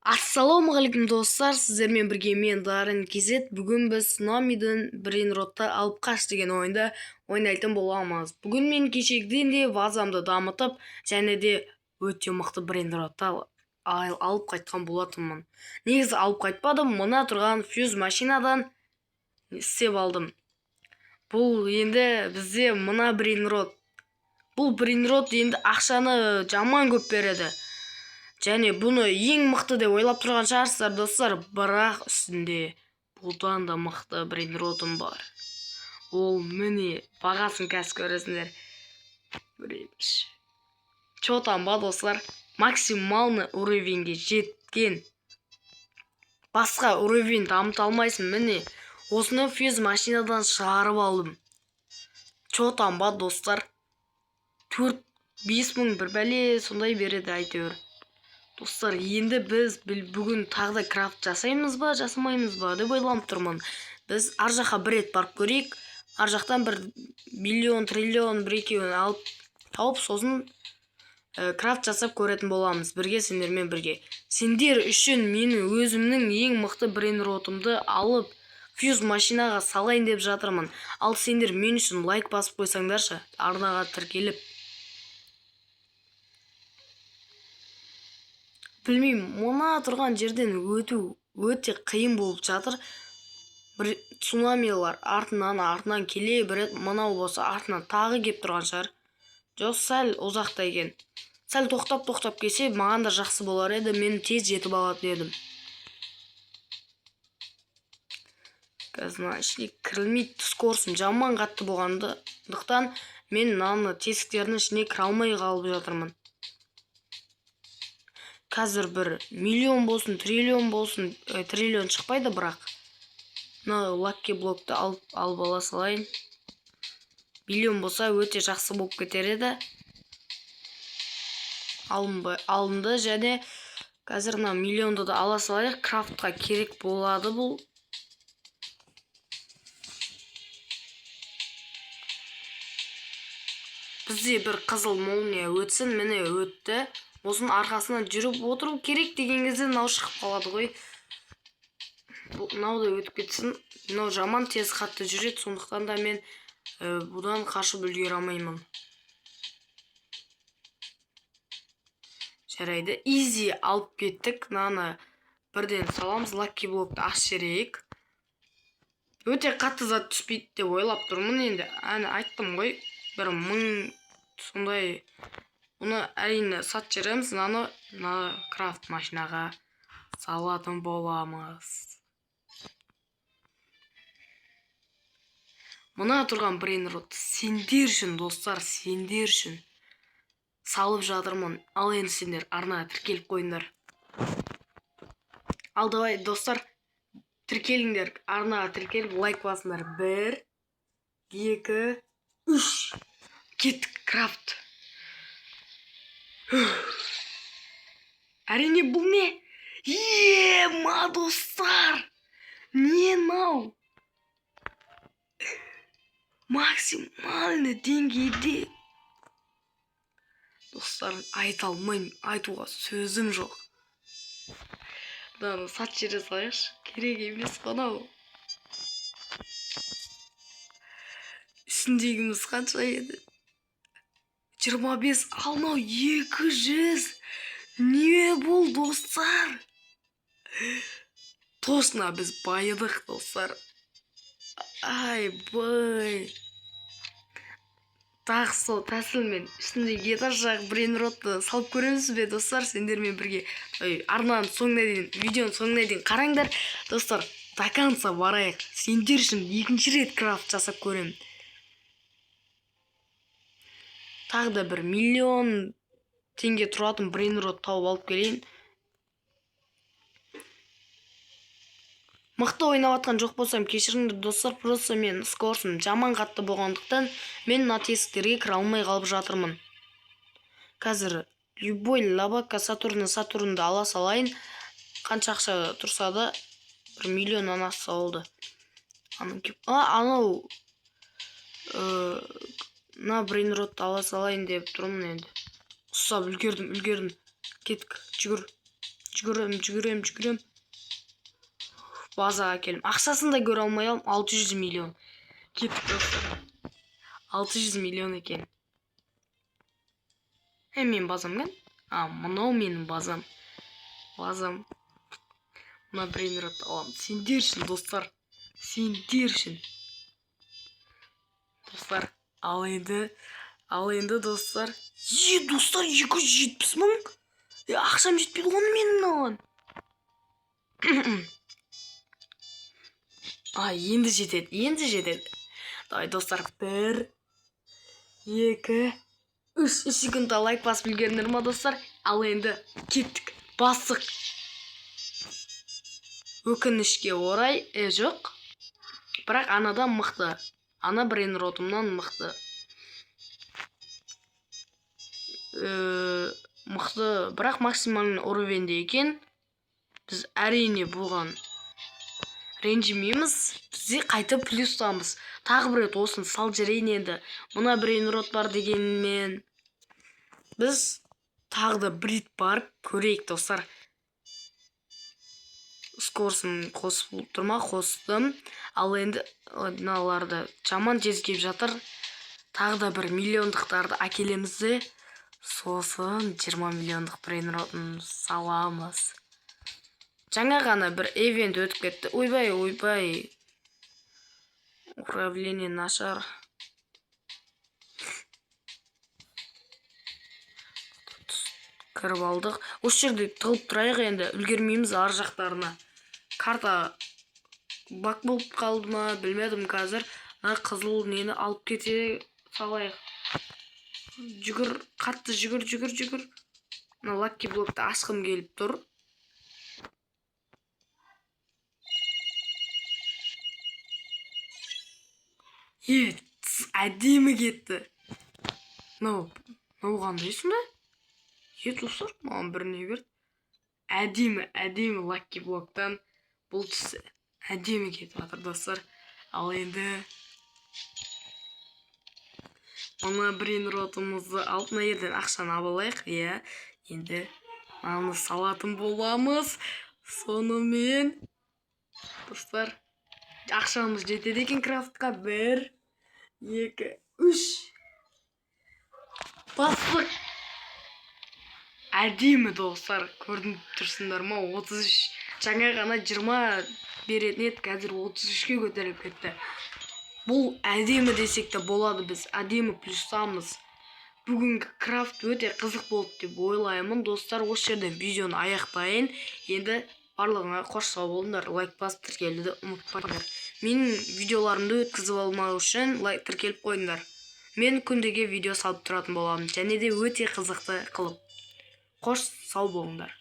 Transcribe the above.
Ассалаумағалейкум достар, сіздермен бірге мен Дарын Кезет. Бүгін біз Номидің Брейнротты алып қаш деген ойында ойнайтын боламыз. Бүгін мен кешегіден де вазамды дамытып, және де өте мықты Брейнротты алып қайтқан болатынмын. Негізі алып қайтпадым, мына тұрған фьюз машинадан істеп алдым. Бұл енді бізде мына Брейнрот. Бұл Брейнрот енді ақшаны жаман көп береді. Және бұны ең мықты деп ойлап тұрған шығарсыздар достар, бірақ үстінде бұдан да мықты Брейнротым бар. Ол міне бағасын қазір көресіңдер. Чотан ба достар, максималны уровеньге жеткен. Басқа уровень дамыта алмайсың. Міне осыны фьюз машинадан шығарып алдым. Чотан ба достар, 4-5 мың бір бәле сондай береді әйтеуір. Достар, енді біз бүгін тағы да крафт жасаймыз ба, жасамаймыз ба деп ойланып тұрмын. Біз ар жаққа бір рет барып көрейік. Ар жақтан бір миллион, триллион бір екеуін алып тауып, сосын крафт жасап көретін боламыз. Бірге сендермен бірге. Сендер үшін мені өзімнің ең мықты брейнротымды алып фьюз машинаға салайын деп жатырмын. Ал сендер мен үшін лайк басып қойсаңдаршы, арнаға тіркеліп. Білмеймін, мұна тұрған жерден өту өте қиын болып жатыр. Бір цунамилар артынан келе береді. Мынау болса артынан тағы кеп тұрған шығар. Жоқ, сәл ұзақта екен. Сәл тоқтап келсе, маған да жақсы болар еді. Мен тез жетіп алатын едім. Қазір ішіне кірілмейді, скорсым жаман қатты болғандықтан мен мынаны тесіктердің ішіне кіре алмай қалып жатырмын. Қазір бір миллион болсын, триллион болсын, триллион шықпайды, бірақ мына лакки блокты алып ала салайын. Миллион болса өте жақсы болып кетер еді. Алынды, және қазір мына миллионды да ала салайық. Крафтқа керек болады бұл. Бізде бір қызыл молния өтсін, міне өтті. Осының арқасынан жүріп отыру керек деген кезде мынау шығып қалады ғой. Мынау да өтіп кетсін. Мынау жаман тез қатты жүреді, сондықтан да мен бұдан қашып үлгере алмаймын. Жарайды, изи алып кеттік. Мынаны бірден саламыз, лакки блокты аш жерейік. Өте қатты зат түспейді деп ойлап тұрмын енді. Айттым ғой, бір 1000 сондай. Оны әрине сат жереміз, мына крафт машинаға салатын боламыз. Мұна тұрған брейнрот сендер үшін, достар, сендер үшін салып жатырмын. Ал енді сендер арнаға тіркеліп қойыңдар. Ал давай, достар, тіркеліңдер, арнаға тіркеліп лайк басыңдар. 1, 2, 3. Кеттік, крафт. Әрине, бұл не? Ма, достар! Не мынау? Максимальный деңгейде. Достар, айта алмаймын, айтуға сөзім жоқ. Мынаны сат жере салайықшы, керек емес қанау. Үстіндегіміз қанша еді? 25, алмау 200. Не бұл, достар? Точно біз байыдық, достар. Ай, бай. Тағы сол тәсілмен үстінде етажақ брейнротты салып көреміз бе, достар, сендермен бірге. Арнаның соңына дейін, видеоның соңына дейін қараңдар, достар. До конца барайық. Сендер үшін екінші рет крафт жасап көремін. Тағы да бір миллион теңге тұратын брейнрот тауып алып келейін. Мықты ойнап атқан жоқ болсам кешіріңдер, достар, просто мен скорсым жаман қатты болғандықтан мен мына тесіктерге кіре алмай қалып жатырмын. Қазір любой лабака Сатурнды ала салайын. Қанша ақша тұрса да 1 миллионнан асса болды. Анау мына брейнротты ала салайын деп тұрмын енді. Ұстап үлгердім. Кеттік, жүгірем. Базаға келем. Ақшасын да көре алмай алам. 600 миллион. Кеттік достар. 600 миллион екен. Мен базам кен? Мынау менің базам. Мына брейнротты аламын. Сендер үшін достар. Достар, ал енді достар. Достар, 270 мың. Ақшам жетпейді, оны менің алған. Енді жетеді. Давай достар, 1, 2, 3 секундта лайк басып үлгердіңдер ма достар? Ал енді кеттік. Бастық. Өкінішке орай жоқ. Бірақ анадан мықты. Ана брейнротымнан мықты. Мықты, бірақ максималный уровеньде екен. Біз әрине бұған ренжімейміз. Бізде қайта плюстамыз. Тағы бір рет осын сал жерейін енді. Мына брейнрот бар дегенмен біз тағы да бір рет барып көрейік достар. Скорсын қосып тұрма, қостым. Ал енді мыналарды жаман жезгеп жатыр. Тағы да бір миллиондықтарды әкелеміз де сосын 20 миллиондық брейнротын саламыз. Жаңа ғана бір эвент өтіп кетті. Ойбай. Управление нашар. Кіріп алдық. Осы жерде тығылып тұрайық енді. Үлгермейміз ар жақтарына. Карта бак болып қалды ма, білмедім қазір. Қызыл нені алып кете салайық. Қатты жүгір. Лакки блокты ашқым келіп тұр. Әдемі кетті. Қандайсың ба? Достар, маған біріне берді. Әдемі лакки блоктан бұл түсі әдемі кетіп жатыр достар. Ал енді мына брейнротымызды алып, мына жерден ақшаны алайық. Енді мынаны салатын боламыз. Сонымен достар, ақшамыз жетеді екен крафтқа. 1, 2, 3. Бастық. Әдемі достар, көрдім тұрсыңдар ма? 33. Жаңа ғана 20 беретін еді, қазір 33-ке көтеріліп кетті. Бұл әдемі десек те болады, біз әдемі плюсамыз. Бүгінгі крафт өте қызық болды деп ойлаймын. Достар, осы жерден видеоны аяқтайын. Енді барлығыңа қош сау болыңдар. Лайк басып тіркелуді ұмытпаңдар. Менің видеоларымды өткізіп алмау үшін лайк тіркеліп қойыңдар. Мен күндегі видео салып тұратын боламын. Және де өте қызықты қылып. Қош сау болыңдар.